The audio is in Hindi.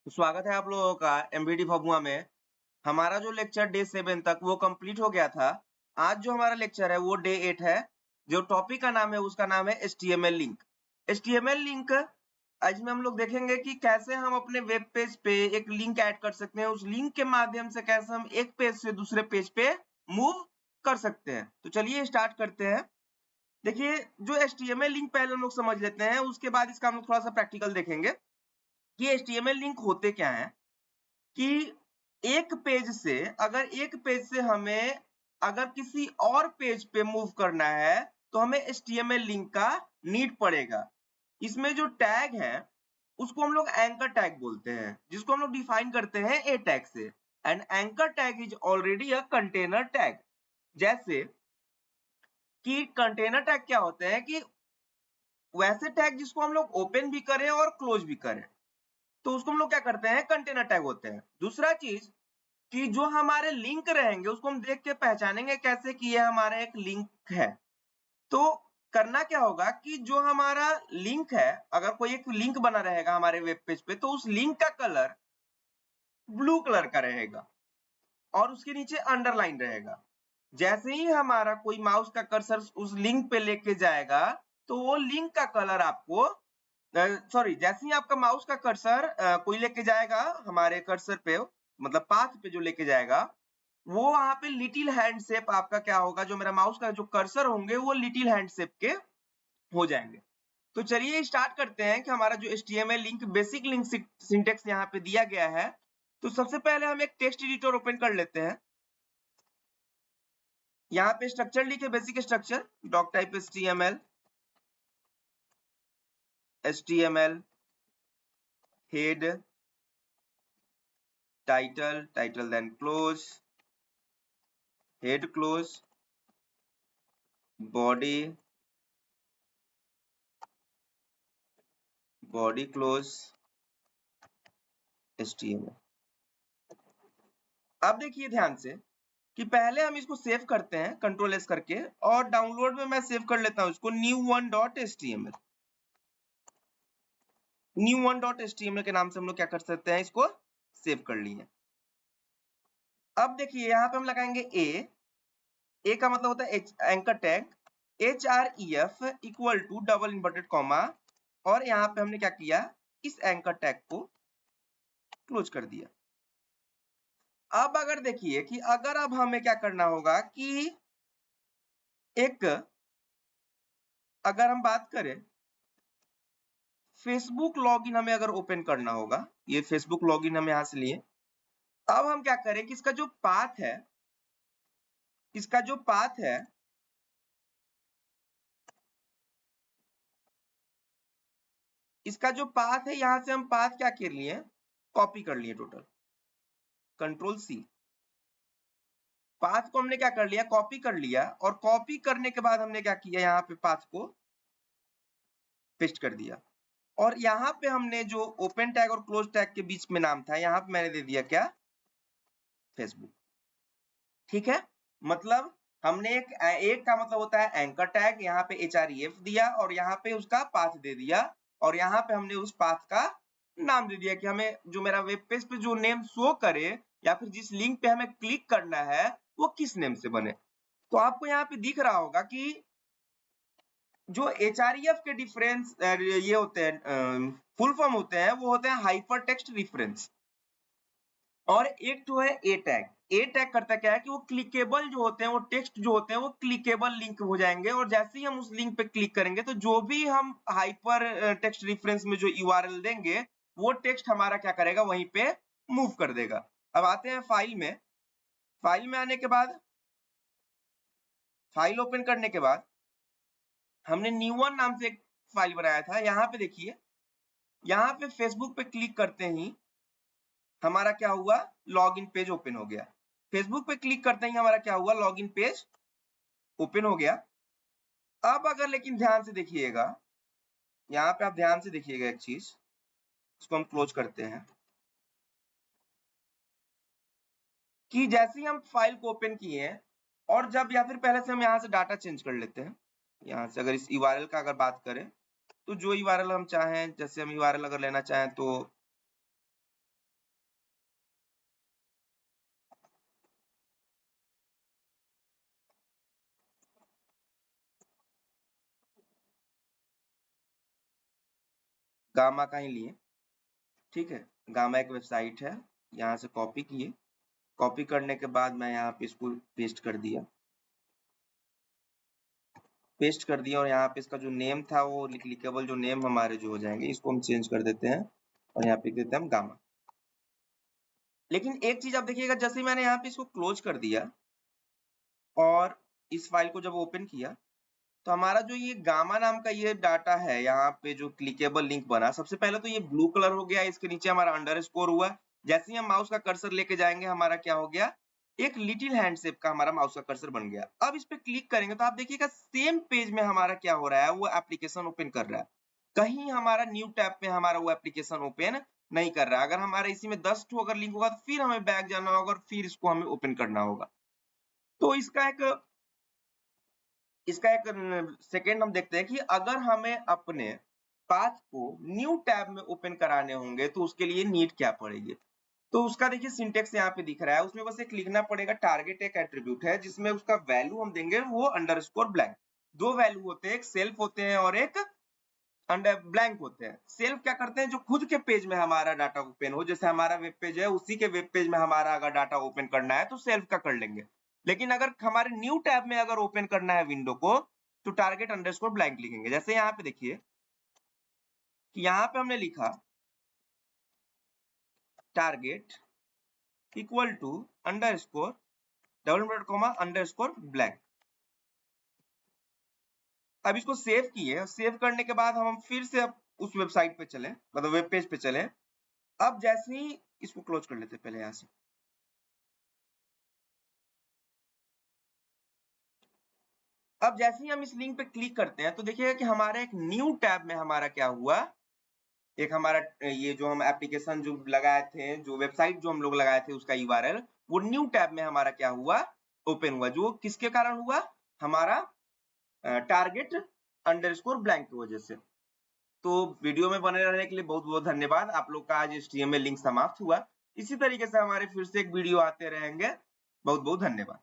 तो स्वागत है आप लोगों का एमवीडी फगुआ में। हमारा जो लेक्चर डे 7 तक वो कंप्लीट हो गया था। आज जो हमारा लेक्चर है वो डे 8 है। जो टॉपिक का नाम है उसका नाम है HTML लिंक। HTML लिंक आज में हम लोग देखेंगे कि कैसे हम अपने वेब पेज पे एक लिंक ऐड कर सकते हैं। उस लिंक के माध्यम से कैसे हम एक पेज से दूसरे पेज पे मूव कर सकते हैं। तो चलिए स्टार्ट करते हैं। देखिए, जो HTML लिंक पहले हम लोग समझ लेते हैं, उसके बाद इसका हम लोग थोड़ा सा प्रैक्टिकल देखेंगे कि HTML लिंक होते क्या है। कि एक पेज से हमें अगर किसी और पेज पे मूव करना है तो हमें HTML लिंक का नीड पड़ेगा। इसमें जो टैग है उसको हम लोग एंकर टैग बोलते हैं, जिसको हम लोग डिफाइन करते हैं ए टैग से। And anchor tag is already a container tag. जैसे कि कंटेनर टैग क्या होते हैं कि वैसे टैग जिसको हम लोग ओपन भी करें और क्लोज भी करें, तो उसको हम लोग क्या करते हैं, कंटेनर टैग होते हैं। दूसरा चीज कि जो हमारे लिंक रहेंगे उसको हम देख के पहचानेंगे कैसे कि ये हमारा एक लिंक है। तो करना क्या होगा कि जो हमारा लिंक है, अगर कोई एक लिंक बना रहेगा हमारे वेब पेज पे, तो उस लिंक का कलर ब्लू कलर का रहेगा और उसके नीचे अंडरलाइन रहेगा। जैसे ही हमारा कोई माउस का कर्सर उस लिंक पे लेके जाएगा तो वो लिंक का कलर आपको सॉरी, जैसे ही आपका माउस का कर्सर कोई लेके जाएगा हमारे कर्सर पे, मतलब पाथ पे जो लेके जाएगा, वो वहां पे लिटिल हैंड शेप आपका क्या होगा, जो मेरा माउस का जो कर्सर होंगे वो लिटिल हैंड शेप के हो जाएंगे। तो चलिए स्टार्ट करते हैं कि हमारा जो HTML link basic link syntax यहाँ पे दिया गया है। तो सबसे पहले हम एक टेक्स्ट एडिटर ओपन कर लेते हैं। यहाँ पे स्ट्रक्चर लिखे, basic structure doc type HTML head title then close, head close, body close, HTML। अब देखिए ध्यान से कि पहले हम इसको सेव करते हैं कंट्रोल एस करके, और डाउनलोड में मैं सेव कर लेता हूं इसको new1.html। new1.html के नाम से हम लोग क्या कर सकते हैं, इसको सेव कर लिए। अब देखिए यहाँ पे हम लगाएंगे ए का मतलब होता है anchor tag, href equal to double inverted comma, और यहाँ पे हमने क्या किया, इस एंकर टैग को क्लोज कर दिया। अब अगर देखिए कि अगर अब हमें क्या करना होगा कि एक, अगर हम बात करें फेसबुक लॉगिन हमें अगर ओपन करना होगा, ये फेसबुक लॉगिन हम यहां से लिए। अब हम क्या करें कि इसका जो पाथ है यहां से हम पाथ क्या कर लिए, कॉपी कर लिए टोटल, कंट्रोल सी। पाथ को हमने क्या कर लिया, कॉपी कर लिया, और कॉपी करने के बाद हमने क्या किया, यहाँ पे पाथ को पेस्ट कर दिया। और यहाँ पे हमने जो ओपन टैग और क्लोज टैग के बीच में नाम था, यहाँ पे मैंने दे दिया क्या, फेसबुक। ठीक है, मतलब हमने एक का मतलब होता है एंकर टैग, यहाँ पे href दिया और यहाँ पे उसका पाथ दे दिया, और यहाँ पे हमने उस पाथ का नाम दे दिया कि हमें जो मेरा वेब पेज पे जो नेम शो करे या फिर जिस लिंक पे हमें क्लिक करना है वो किस नेम से बने। तो आपको यहाँ पे दिख रहा होगा कि जो href के डिफरेंस ये होते हैं, फुल फॉर्म होते हैं, वो होते हैं हाइपर टेक्स्ट रिफरेंस। और एक जो है ए टैग करता क्या है कि वो क्लिकेबल जो होते हैं, वो टेक्स्ट जो होते हैं वो क्लिकेबल लिंक हो जाएंगे, और जैसे ही हम उस लिंक पे क्लिक करेंगे तो जो भी हम हाइपर टेक्स्ट रेफरेंस में जो यूआरएल देंगे वो टेक्स्ट हमारा क्या करेगा, वहीं पे मूव कर देगा। अब आते हैं फाइल में आने के बाद, फाइल ओपन करने के बाद हमने न्यू1 नाम से एक फाइल बनाया था। यहाँ पे देखिए, यहाँ पे फेसबुक पे क्लिक करते ही हमारा क्या हुआ, लॉगिन पेज ओपन हो गया। फेसबुक पे क्लिक करते ही हमारा क्या हुआ, लॉगिन पेज ओपन हो गया। अब अगर लेकिन ध्यान से देखिएगा, यहाँ पे आप ध्यान से देखिएगा एक चीज, इसको हम क्लोज करते हैं, कि जैसे ही हम फाइल को ओपन किए हैं, और जब या फिर पहले से हम यहाँ से डाटा चेंज कर लेते हैं। यहाँ से अगर इस यूआरएल का अगर बात करें तो जो यूआरएल हम चाहें, जैसे हम यूआरएल अगर लेना चाहें तो गामा का ही लिए, ठीक है। गामा एक वेबसाइट है, यहाँ से कॉपी किए, कॉपी करने के बाद मैं यहाँ पे इसको पेस्ट कर दिया, और यहाँ पे इसका जो नेम था वो क्लिकेबल जो नेम हमारे जो हो जाएंगे, इसको हम चेंज कर देते हैं और यहाँ पे देते हैं हम गामा। लेकिन एक चीज आप देखिएगा, जैसे ही मैंने यहाँ पे इसको क्लोज कर दिया और इस फाइल को जब ओपन किया, तो हमारा जो ये गामा नाम का ये डाटा है, यहाँ पे जो क्लिकेबल लिंक बना, सबसे पहले तो ये ब्लू कलर हो गया, इसके नीचे हमारा अंडरस्कोर हुआ। जैसे ही हम माउस का कर्सर लेके जाएंगे, हमारा क्या हो गया, एक लिटिल हैंड शेप का हमारा माउस का कर्सर बन गया। अब इस पे क्लिक करेंगे तो आप देखिएगा सेम पेज में हमारा क्या हो रहा है, वो एप्लीकेशन ओपन कर रहा है। कहीं हमारा न्यू टैब में हमारा वो एप्लीकेशन ओपन नहीं कर रहा है। अगर हमारा इसी में 10 ठो अगर लिंक होगा तो फिर हमें बैक जाना होगा और फिर इसको हमें ओपन करना होगा। तो इसका एक सेकेंड हम देखते हैं कि अगर हमें अपने पाथ को न्यू टैब में ओपन कराने होंगे तो उसके लिए नीड क्या पड़ेगी। तो उसका देखिए सिंटेक्स यहाँ पे दिख रहा है, उसमें बस एक लिखना पड़ेगा, टारगेट एक एट्रीब्यूट है जिसमें उसका वैल्यू हम देंगे वो अंडरस्कोर ब्लैंक। दो वैल्यू होते हैं, एक सेल्फ होते हैं और एक अंडर ब्लैंक होते हैं। सेल्फ क्या करते हैं, जो खुद के पेज में हमारा डाटा ओपन हो, जैसे हमारा वेब पेज है उसी के वेब पेज में हमारा अगर डाटा ओपन करना है तो सेल्फ का कर लेंगे। लेकिन अगर हमारे न्यू टैब में अगर ओपन करना है विंडो को तो टारगेट अंडरस्कोर ब्लैंक लिखेंगे। जैसे यहाँ पे देखिए कि यहाँ पे हमने लिखा target equal to underscore double bracket comma underscore blank. अब इसको सेव किए, सेव करने के बाद हम फिर से अब उस वेबसाइट पे चले, मतलब वेब पेज पे चले। अब जैसे ही इसको क्लोज कर लेते पहले यहाँ से, अब जैसे ही हम इस लिंक पे क्लिक करते हैं तो देखिएगा कि हमारा एक न्यू टैब में हमारा क्या हुआ, एक हमारा ये जो हम एप्लीकेशन जो लगाए थे, जो वेबसाइट जो हम लोग लगाए थे उसका यूआरएल, वो न्यू टैब में हमारा क्या हुआ, ओपन हुआ। जो किसके कारण हुआ, हमारा टारगेट अंडरस्कोर ब्लैंक की वजह से। तो वीडियो में बने रहने के लिए बहुत बहुत धन्यवाद। आप लोग का आज HTML लिंक समाप्त हुआ। इसी तरीके से हमारे फिर से एक वीडियो आते रहेंगे। बहुत बहुत धन्यवाद।